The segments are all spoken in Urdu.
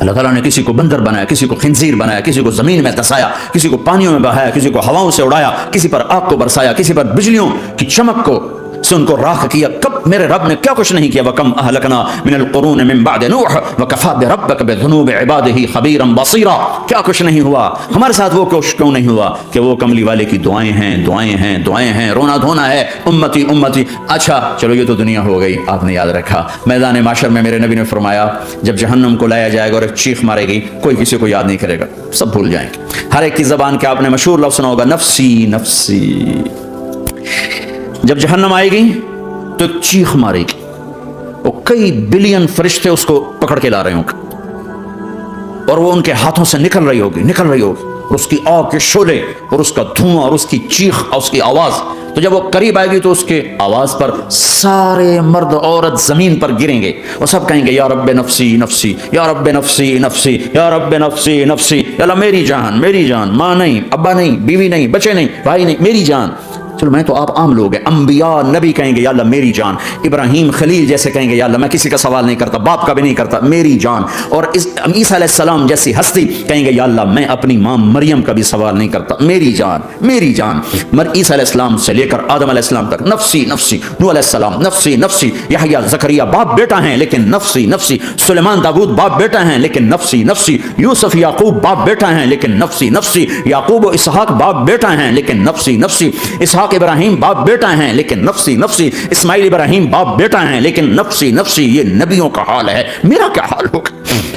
اللہ تعالیٰ نے کسی کو بندر بنایا, کسی کو خنزیر بنایا, کسی کو زمین میں دسایا, کسی کو پانیوں میں بہایا, کسی کو ہواؤں سے اڑایا, کسی پر آگ کو برسایا, کسی پر بجلیوں کی چمک کو سے ان کو راکھ کیا. کب میرے رب نے کیا کچھ نہیں کیا. وَكَمْ أَهْلَكْنَا مِنَ الْقُرُونِ مِنْ بَعْدِ نُوحٍ وَكَفَىٰ بِرَبِّكَ بِذُنُوبِ عِبَادِهِ خَبِيرًا بَصِيرًا. کیا کچھ نہیں ہوا ہمارے ساتھ. وہ کچھ کیوں نہیں ہوا کہ وہ کملی والے کی دعائیں ہیں, دعائیں ہیں, دعائیں ہیں, رونا دھونا ہے, امتی امتی. اچھا چلو یہ تو دنیا ہو گئی, آپ نے یاد رکھا. میدان معاشر میں میرے نبی نے فرمایا جب جہنم کو لایا جائے گا اور ایک چیخ مارے گی, کوئی کسی کو یاد نہیں کرے گا, سب بھول جائیں گے. ہر ایک کی زبان کے آپ نے مشہور لفظ سنا ہوگا, نفسی نفسی. جب جہنم آئے گی تو ایک چیخ مارے گی, وہ کئی بلین فرشتے اس کو پکڑ کے لا رہے ہوں گے اور وہ ان کے ہاتھوں سے نکل رہی ہوگی, اور اس کی آگ کے شعلے اور اس کا دھواں اور اس کی چیخ اور اس کی آواز. تو جب وہ قریب آئے گی تو اس کے آواز پر سارے مرد عورت زمین پر گریں گے اور سب کہیں گے یا رب نفسی نفسی, یا رب نفسی نفسی, یا رب نفسی نفسی. یا اللہ میری جان, میری جان, ماں نہیں, ابا نہیں, بیوی نہیں, بچے نہیں, بھائی نہیں, میری جان. چلو میں تو آپ عام لوگ ہیں, انبیاء نبی کہیں گے یا اللہ میری جان. ابراہیم خلیل جیسے کہیں گے یا اللہ میں کسی کا سوال نہیں کرتا, باپ کا بھی نہیں کرتا, میری جان. اور عیسیٰ علیہ السلام جیسی ہستی کہیں گے یا اللہ میں اپنی ماں مریم کا بھی سوال نہیں کرتا, میری جان, میری جان. عیسیٰ علیہ السلام سے لے کر آدم علیہ السلام تک نفسی نفسی. نوح علیہ السلام نفسی نفسی. یحییٰ زکریہ باپ بیٹا ہیں لیکن نفسی نفسی. سلیمان داؤد باپ بیٹا ہیں لیکن نفسی نفسی. یوسف یعقوب باپ بیٹا ہیں لیکن نفسی نفسی. یعقوب و اسحاق باپ بیٹا ہیں لیکن نفسی نفسی. اسحاق ابراہیم باپ بیٹا ہیں لیکن نفسی نفسی. اسماعیل ابراہیم باپ بیٹا ہیں لیکن نفسی نفسی. یہ نبیوں کا حال ہے, میرا کیا حال ہوگا.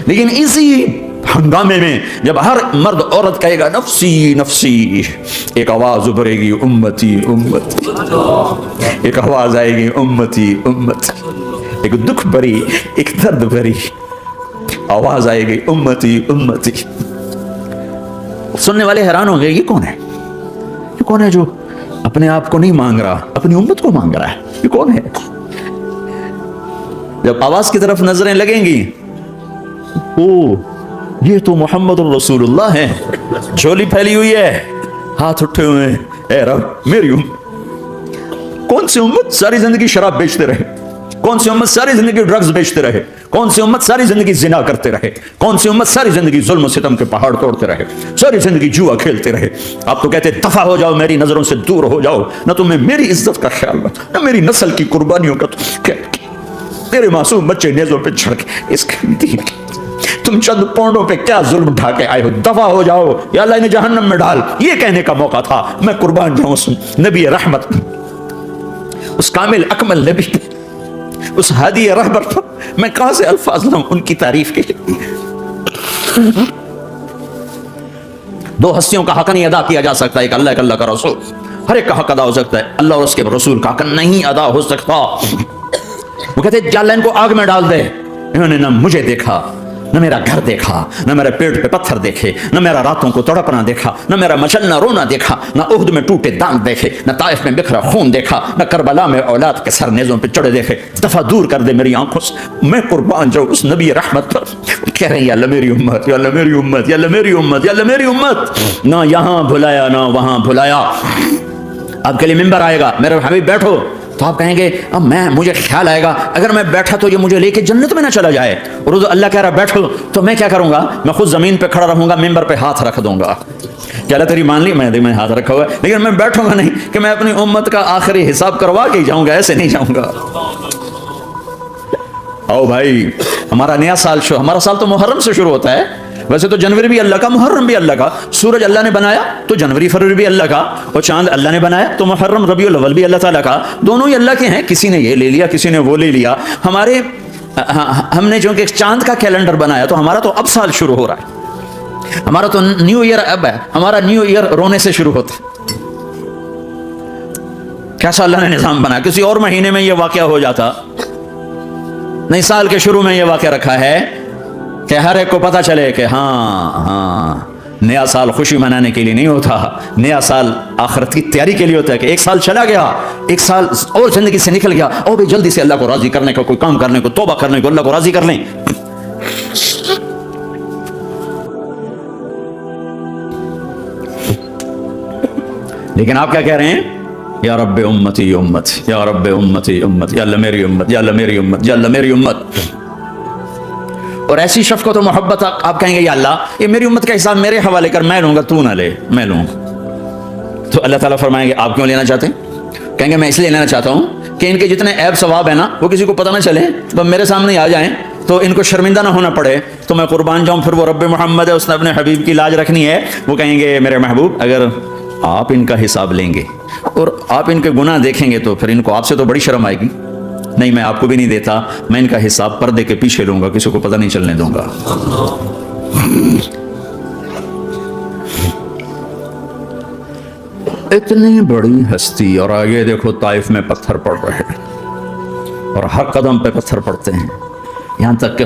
لیکن اسی ہنگامے میں جب ہر مرد عورت کہے گا نفسی نفسی, ایک آواز ابھرے گی امتی امتی. ایک آواز آئے گی امتی امتی. ایک دکھ بھری, ایک درد بھری آواز آئے گی امتی امتی. سننے والے حیران ہوں گے یہ کون ہے, یہ کون ہے جو اپنے آپ کو نہیں مانگ رہا, اپنی امت کو مانگ رہا ہے, یہ کون ہے. جب آواز کی طرف نظریں لگیں گی, او یہ تو محمد الرسول اللہ ہے, جھولی پھیلی ہوئی ہے, ہاتھ اٹھے ہوئے ہیں, اے رب میری امت. کون سی امت ساری زندگی شراب بیچتے رہے, کون سی امت ساری زندگی ڈرگز بیچتے رہے, کون سی امت ساری زندگی زنا کرتے رہے, کون سی امت ساری زندگی ظلم و ستم کے پہاڑ توڑتے رہے, ساری زندگی جوا کھیلتے رہے. آپ تو کہتے دفع ہو جاؤ, میری نظروں سے دور ہو جاؤ, نہ تمہیں میری عزت کا خیال نہ, نہ میری نسل کی قربانیوں کا. میرے معصوم بچے نیزوں پہ چڑھ کے اس کے دین کی تم چند پونڈوں پہ کیا ظلم ڈھا کے آئے ہو, دفع ہو جاؤ یا اللہ انہیں جہنم میں ڈال. یہ کہنے کا موقع تھا. میں قربان جاؤں اس نبی رحمت, اس کامل اکمل نبی, اس ہادی رہبر پر. میں کہاں سے الفاظ لاؤں ان کی تعریف کے لیے. دو ہستیوں کا حق نہیں ادا کیا جا سکتا, ایک اللہ, ایک اللہ کا رسول. ہر ایک کا حق ادا ہو سکتا ہے, اللہ اور اس کے رسول کا حق نہیں ادا ہو سکتا. وہ کہتے ہیں اللہ ان کو آگ میں ڈال دے. انہوں نے نہ مجھے دیکھا, نہ میرا گھر دیکھا, نہ میرے پیٹ پہ پتھر دیکھے, نہ میرا راتوں کو تڑپنا دیکھا, نہ میرا مچلنا رونا دیکھا, نہ احد میں ٹوٹے دانت دیکھے, نہ طائف میں بکھرا خون دیکھا, نہ کربلا میں اولاد کے سر نیزوں پہ چڑھے دیکھے. دفع دور کر دے میری آنکھوں سے, میں قربان جاؤں اس نبی رحمت پر. کہہ رہے ہیں یا اللہ میری امت, یا اللہ میری امت, یا اللہ میری امت, یا اللہ میری امت. نہ یہاں بھلایا نہ وہاں بھلایا. آپ کے لیے ممبر آئے گا, میرے حبیب بیٹھو, تو آپ کہیں گے اب مجھے خیال آئے گا اگر میں بیٹھا تو یہ مجھے لے کے جنت میں نہ چلا جائے. اور اللہ کہہ رہا بیٹھو, تو میں کیا کروں گا, میں خود زمین پہ کھڑا رہوں گا, ممبر پہ ہاتھ رکھ دوں گا. کہ اللہ تیری مان لی, میں ہاتھ رکھا ہوا ہے, لیکن میں بیٹھوں گا نہیں کہ میں اپنی امت کا آخری حساب کروا کے ہی جاؤں گا, ایسے نہیں جاؤں گا. آؤ بھائی, ہمارا نیا سال ہمارا سال تو محرم سے شروع ہوتا ہے. ویسے تو جنوری بھی اللہ کا, محرم بھی اللہ کا. سورج اللہ نے بنایا تو جنوری فروری بھی اللہ کا, اور چاند اللہ نے بنایا تو محرم ربیع الاول بھی اللہ تعالیٰ کا. دونوں ہی اللہ کے ہیں, کسی نے یہ لے لیا کسی نے وہ لے لیا. ہم نے جو کہ چاند کا کیلنڈر بنایا تو ہمارا تو اب سال شروع ہو رہا ہے, ہمارا تو نیو ایئر اب ہے. ہمارا نیو ایئر رونے سے شروع ہوتا ہے. کیسا اللہ نے نظام بنایا, کسی اور مہینے میں یہ واقعہ ہو جاتا. نہیں, سال کے شروع میں یہ واقعہ رکھا ہے کہ ہر ایک کو پتا چلے کہ ہاں نیا سال خوشی منانے کے لیے نہیں ہوتا, نیا سال آخرت کی تیاری کے لیے ہوتا ہے. کہ ایک سال چلا گیا, ایک سال اور زندگی سے نکل گیا, اور بھی جلدی سے اللہ کو راضی کرنے کا کوئی کام کرنے کو, توبہ کرنے کو, اللہ کو راضی کر لیں. لیکن آپ کیا کہہ رہے ہیں, یا رب امتی امت, یا رب امتی امت, یا اللہ میری امت, یا اللہ میری امت, یا اللہ میری امت. اور ایسی شفقت و محبت آپ کہیں گے یا اللہ یہ میری امت کا حساب میرے حوالے کر، میں لوں گا، تو نہ لے، میں لوں گا، تو اللہ تعالیٰ فرمائیں گے آپ کیوں لینا چاہتے ہیں؟ کہیں گے میں اس لیے لینا چاہتا ہوں کہ ان کے جتنے عیب ثواب ہیں نا وہ کسی کو پتہ نہ چلے، تو میرے سامنے آ جائیں تو ان کو شرمندہ نہ ہونا پڑے، تو میں قربان جاؤں۔ پھر وہ رب محمد ہے، اس نے اپنے حبیب کی لاج رکھنی ہے، وہ کہیں گے میرے محبوب اگر آپ ان کا حساب لیں گے اور آپ ان کے گناہ دیکھیں گے تو پھر ان کو آپ سے تو بڑی شرم آئے گی، نہیں میں آپ کو بھی نہیں دیتا، میں ان کا حساب پردے کے پیچھے لوں گا، کسی کو پتہ نہیں چلنے دوں گا۔ اتنی بڑی ہستی، اور آگے دیکھو طائف میں پتھر پڑ رہے ہیں اور ہر قدم پہ پتھر پڑتے ہیں، یہاں تک کہ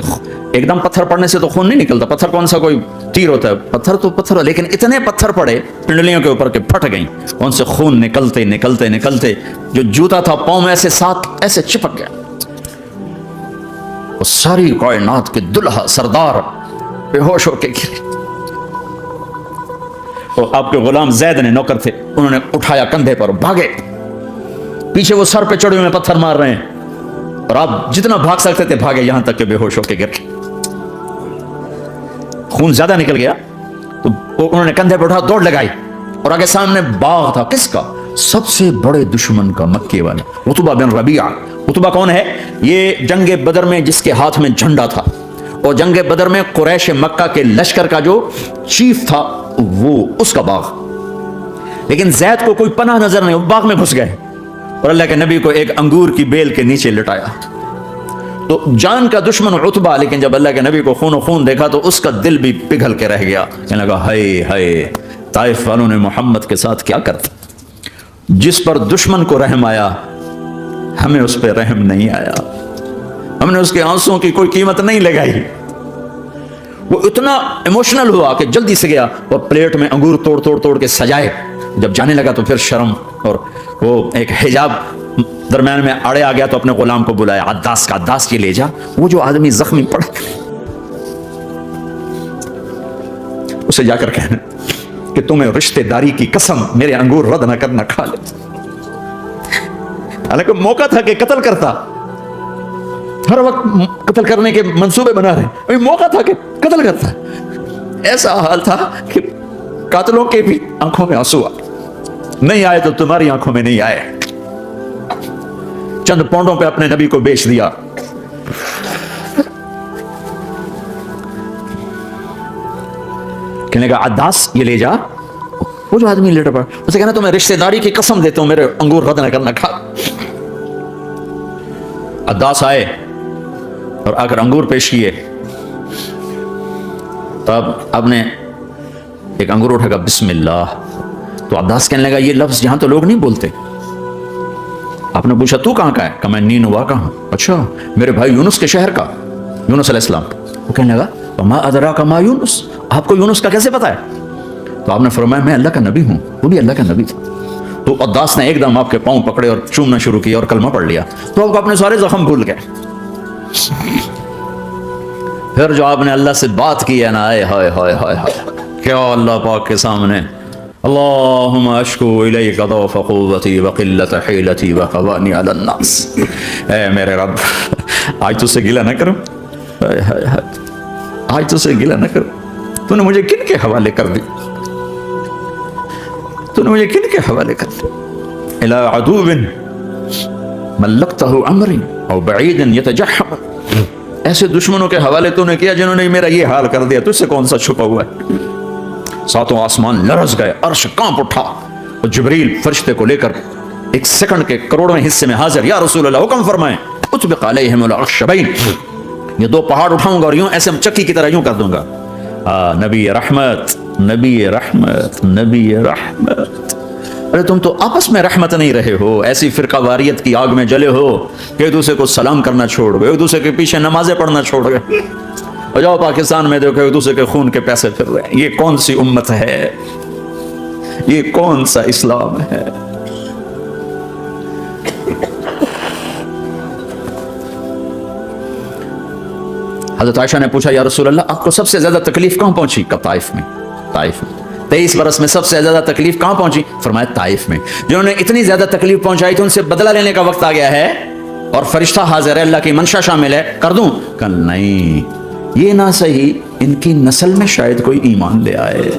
ایک دم پتھر پڑنے سے تو خون نہیں نکلتا، پتھر کون سا کوئی تیر ہوتا ہے، پتھر تو پتھر ہے، لیکن اتنے پتھر پڑے پنڈلیوں کے اوپر کے پھٹ گئیں، ان سے خون نکلتے نکلتے نکلتے جو جوتا تھا پاؤں میں ایسے ساتھ ایسے چپک گیا۔ وہ ساری کائنات کے دلہا سردار بے ہوش ہو کے گرے، اور آپ کے غلام زید نے نوکر تھے، انہوں نے اٹھایا کندھے پر، بھاگے، پیچھے وہ سر پہ چڑھے ہوئے پتھر مار رہے ہیں، اور آپ جتنا بھاگ سکتے تھے بھاگے، یہاں تک کہ بے ہوش ہو کے گر گئے، خون زیادہ نکل گیا، تو انہوں نے کندھے پہ اٹھا دوڑ لگائی، اور آگے سامنے باغ تھا، کس کا؟ سب سے بڑے دشمن کا، مکے والے عتبہ بن ربیعہ۔ عتبہ کون ہے؟ یہ جنگ بدر میں جس کے ہاتھ میں جھنڈا تھا، اور جنگ بدر میں قریش مکہ کے لشکر کا جو چیف تھا وہ اس کا باغ، لیکن زید کو کوئی پناہ نظر نہیں، وہ باغ میں گھس گئے اور اللہ کے نبی کو ایک انگور کی بیل کے نیچے لٹایا۔ تو جان کا دشمن عتبہ، لیکن جب اللہ کے نبی کو خون و خون دیکھا تو اس کا دل بھی پگھل کے رہ گیا، کہنے لگا ہائے ہائے طائف والوں نے محمد کے ساتھ کیا کرتا، جس پر دشمن کو رحم آیا ہمیں اس پہ رحم نہیں آیا، ہم نے اس کے آنسوں کی کوئی قیمت نہیں لگائی۔ وہ اتنا ایموشنل ہوا کہ جلدی سے گیا اور پلیٹ میں انگور توڑ توڑ توڑ کے سجائے، جب جانے لگا تو پھر شرم اور وہ ایک حجاب درمیان میں اڑے آ گیا، تو اپنے غلام کو بلایا، عداس کا، عداس کی لے جا، وہ جو آدمی زخمی پڑ اسے جا کر کہنا کہ تمہیں رشتے داری کی قسم میرے انگور رد نہ کرنا، کھا لے۔ حالانکہ موقع تھا کہ قتل کرتا، ہر وقت قتل کرنے کے منصوبے بنا رہے، موقع تھا کہ قتل کرتا، ایسا حال تھا کہ قاتلوں کے بھی آنکھوں میں آنسو نہیں آئے تو تمہاری آنکھوں میں نہیں آئے، چند پونڈوں پہ اپنے نبی کو بیچ دیا۔ کہنے کا عداس یہ لے جا، وہ جو آدمی لیٹر پڑا، اسے کہنا تمہیں رشتہ داری کی قسم دیتا ہوں میرے انگور رد نہ کرنا، کھا۔ عداس آئے اور آ کر انگور پیش کیے، تو اب نے ایک انگور اٹھا کر بسم اللہ، تو عداس کہنے لگا یہ لفظ یہاں تو لوگ نہیں بولتے۔ آپ نے پوچھا تو کہاں کا ہے؟ کہ میں نینوا کا ہوں۔ اچھا میرے بھائی یونس کے شہر کا، یونس علیہ السلام۔ وہ کہنے لگا وما ادراک ما یونس، آپ کو یونس کا کیسے پتا ہے؟ تو آپ نے فرمایا میں اللہ کا نبی ہوں، وہ بھی اللہ کا نبی تھا۔ تو عداس نے ایک دم آپ کے پاؤں پکڑے اور چومنا شروع کیا اور کلمہ پڑھ لیا، تو آپ کو اپنے سارے زخم بھول گئے۔ پھر جو آپ نے اللہ سے بات کی ہے نا، ہائے ہائے ہائے ہائے، کیا اللہ پاک کے سامنے، اللہم اشکو الیک ضعف قوتی وقلت حیلتی وقوانی علی الناس، اے میرے رب آج تو سے گلہ نہ کروں، آج تو سے گلہ نہ کروں، تو نے مجھے کن کے حوالے کر دی، تو نے مجھے کن کے حوالے کر دی، الی عدو ملکتہ امری او بعید یتجحم، ایسے دشمنوں کے حوالے تو نے کیا جنہوں نے میرا یہ حال کر دیا، تجھ سے کون سا چھپا ہوا ہے۔ ساتوں آسمان لرز گئے، عرش کانپ اٹھا، اور جبریل فرشتے کو لے کر ایک سیکنڈ کے کروڑویں حصے میں حاضر، یا رسول اللہ حکم فرمائیں، اطبق علیہم الاخشبین، یہ دو پہاڑ اٹھاؤں گا اور یوں ایسے چکی کی طرح یوں کر دوں گا، نبی رحمت، نبی رحمت، نبی رحمت۔ ارے تم تو آپس میں رحمت نہیں رہے ہو، ایسی فرقہ واریت کی آگ میں جلے ہو کہ ایک دوسرے کو سلام کرنا چھوڑ گئے، ایک دوسرے کے پیچھے نمازیں پڑھنا چھوڑ گئے، اور جاؤ پاکستان میں دیکھو ایک دوسرے کے خون کے پیسے پھر رہے ہیں۔ یہ کون سی امت ہے؟ یہ کون سا اسلام ہے؟ حضرت عائشہ نے پوچھا یا رسول اللہ آپ کو سب سے زیادہ تکلیف کہاں پہنچی؟ کہ طائف میں، طائف میں 23 برس میں سب سے زیادہ تکلیف کہاں پہنچی؟ فرمایا طائف میں۔ جنہوں نے اتنی زیادہ تکلیف پہنچائی تو ان سے بدلہ لینے کا وقت آ گیا ہے، اور فرشتہ حاضر ہے، اللہ کی منشا شامل ہے، کر دوں؟ کہ نہیں، یہ نہ صحیح ان کی نسل میں شاید کوئی ایمان لے آئے.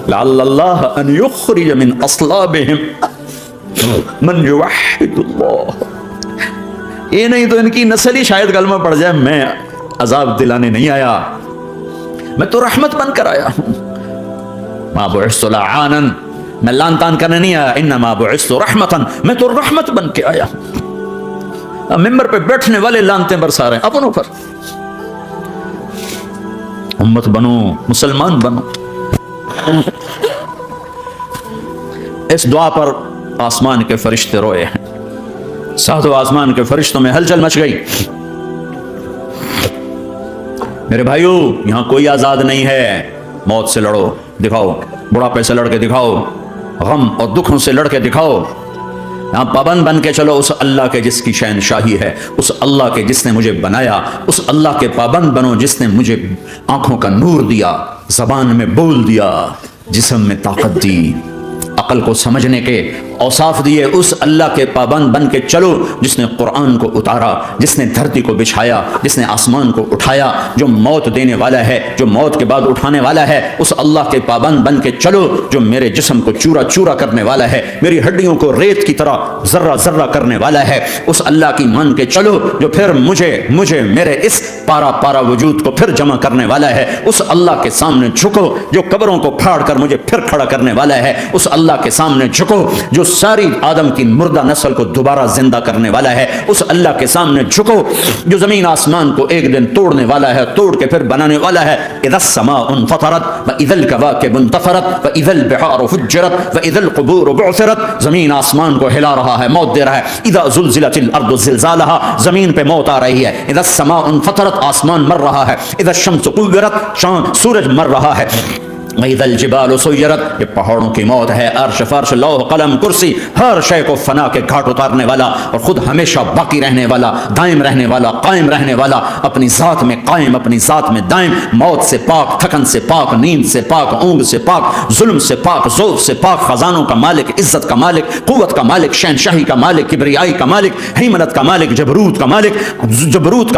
لعل اللہ ان یخرج من اصلابہم من یوحد اللہ. یہ نہیں تو ان کی نسل ہی شاید کلمہ پڑ جائے. میں عذاب دلانے نہیں آیا, میں تو رحمت بن کر آیا ہوں. ما بعثت لعانا, میں لان تان کرنے نہیں آیا. انما بعثت رحمتا, میں تو رحمت بن کے آیا ہوں. ممبر پہ بیٹھنے والے لانتے برسا رہے ہیں اپنوں پر. امت بنو, مسلمان بنو. اس دعا پر آسمان کے فرشتے روئے ہیں. ساتوں آسمان کے فرشتوں میں ہلچل مچ گئی. میرے بھائیو, یہاں کوئی آزاد نہیں ہے. موت سے لڑو, دکھاؤ. بڑھاپے سے لڑ کے دکھاؤ. غم اور دکھوں سے لڑ کے دکھاؤ. یہاں پابند بن کے چلو اس اللہ کے جس کی شہنشاہی ہے, اس اللہ کے جس نے مجھے بنایا, اس اللہ کے پابند بنو جس نے مجھے آنکھوں کا نور دیا, زبان میں بول دیا, جسم میں طاقت دی, عقل کو سمجھنے کے اوصاف دیے. اس اللہ کے پابند بن کے چلو جس نے قرآن کو اتارا, جس نے دھرتی کو بچھایا, جس نے آسمان کو اٹھایا, جو موت دینے والا ہے, جو موت کے بعد اٹھانے والا ہے. اس اللہ کے پابند بن کے چلو جو میرے جسم کو چورا چورا کرنے والا ہے, میری ہڈیوں کو ریت کی طرح ذرہ ذرہ کرنے والا ہے. اس اللہ کی مان کے چلو جو پھر مجھے میرے اس پارا پارا وجود کو پھر جمع کرنے والا ہے. اس اللہ کے سامنے جھکو جو قبروں کو پھاڑ کر مجھے پھر کھڑا کرنے والا ہے. اس اللہ کے سامنے جھکو جو ساری آدم کی مردہ نسل کو دوبارہ زندہ کرنے والا ہے. اس اللہ کے سامنے جھکو جو زمین آسمان کو ایک دن توڑنے والا ہے, توڑ کے پھر بنانے والا ہے. اذا السماء انفطرت واذا الكواكب انتثرت واذا البحار فجرت واذا القبور بعثرت. زمین آسمان کو ہلا رہا ہے, موت دے رہا ہے. اذا زلزلت الارض زلزالها, زمین پہ موت آ رہی ہے. اذا السماء انفطرت, آسمان مر رہا ہے. اذا الشمس كورت, سورج مر رہا ہے. وَإِذَا الْجِبَالُ سُيِّرَتْ, یہ پہاڑوں کی موت ہے. عرش فرش لوح قلم کرسی, ہر شے کو فنا کے گھاٹ اتارنے والا اور خود ہمیشہ باقی رہنے والا, دائم رہنے والا, قائم رہنے والا, اپنی ذات میں قائم, اپنی ذات میں دائم, موت سے پاک, تھکن سے پاک, نیند سے پاک, اونگ سے پاک, ظلم سے پاک, ذوق سے پاک, خزانوں کا مالک, عزت کا مالک, قوت کا مالک, شہنشاہی کا مالک, کبریائی کا مالک, حیمنت کا مالک, جبروت کا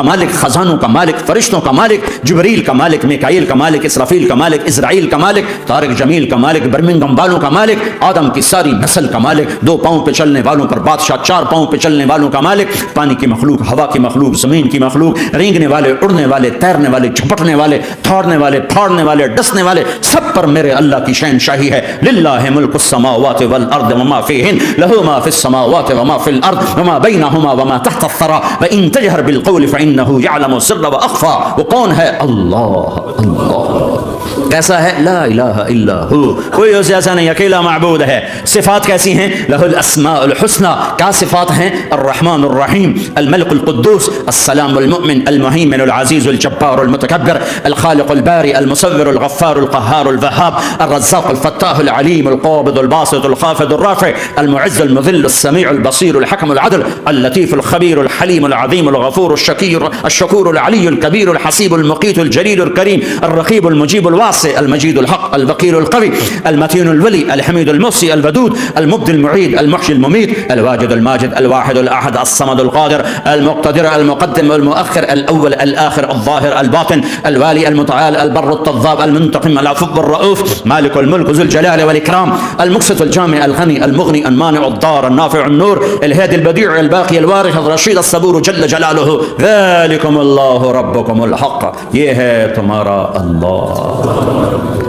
مالک, خزانوں کا مالک, فرشتوں کا مالک, جبریل کا مالک, میکائیل کا مالک, اسرافیل کا مالک, اسرائیل کا مالک, طارق جمیل کا مالک, برمنگم والوں کا مالک, آدم کی ساری نسل کا مالک, 2 پاؤں پہ چلنے والوں پر بادشاہ, 4 پاؤں پہ چلنے والوں کا مالک, پانی کی مخلوق, ہوا کی مخلوق, زمین کی مخلوق, رینگنے والے, اڑنے والے, تیرنے والے, جھپٹنے والے, تھاڑنے والے, پھاڑنے والے, ڈسنے والے, سب پر میرے اللہ کی شہنشاہی ہے. للہ ملک السماوات والارض وما فیہن, لہ ما فی السماوات وما فی الارض وما بینہما وما تحت الثری وان تجہر بالقول فانہ یعلم السر واخفی. وہ کون ہے؟ اللہ. اللہ کیسا ہے؟ لا الہ الا ہو, کوئی اسے ایسا نہیں, اکیلا معبود ہے. صفات کیسی ہیں؟ لہ الاسماء الحسنى, کیا صفات ہیں؟ الرحمن الرحیم, الملک القدوس, السلام المؤمن, المہیمن العزیز الجبار المتکبر, الخالق الباری, المصور الغفار القہار الوہاب, الرزاق الفتاح العلیم القابض الباسط الخافض الرافع, المعز المذل السمیع البصیر الحکم العدل, اللطیف الخبیر الحلیم العظیم الغفور الشکور العلی الکبیر الحسیب المقیت الجلیل الکریم, الرقیب المجیب الواسع, المجيد الحق, الوقير القوي, المتين الولي, الحميد المحصي, الودود, المبدي المعيد, المحيي المميت, الواجد الماجد, الواحد الأحد, الصمد القادر, المقتدر, المقدم المؤخر, الأول الآخر, الظاهر الباطن, الوالي المتعال, البر التضاب, المنتقم, العفو الرؤوف, مالك الملك ذو الجلال والإكرام, المقسط الجامع, الغني المغني, المانع الضار, النافع النور, الهادي البديع, الباقي الوارث, الرشيد الصبور جل جلاله. ذلكم الله ربكم الحق, یہ ہے تمہارا اللہ.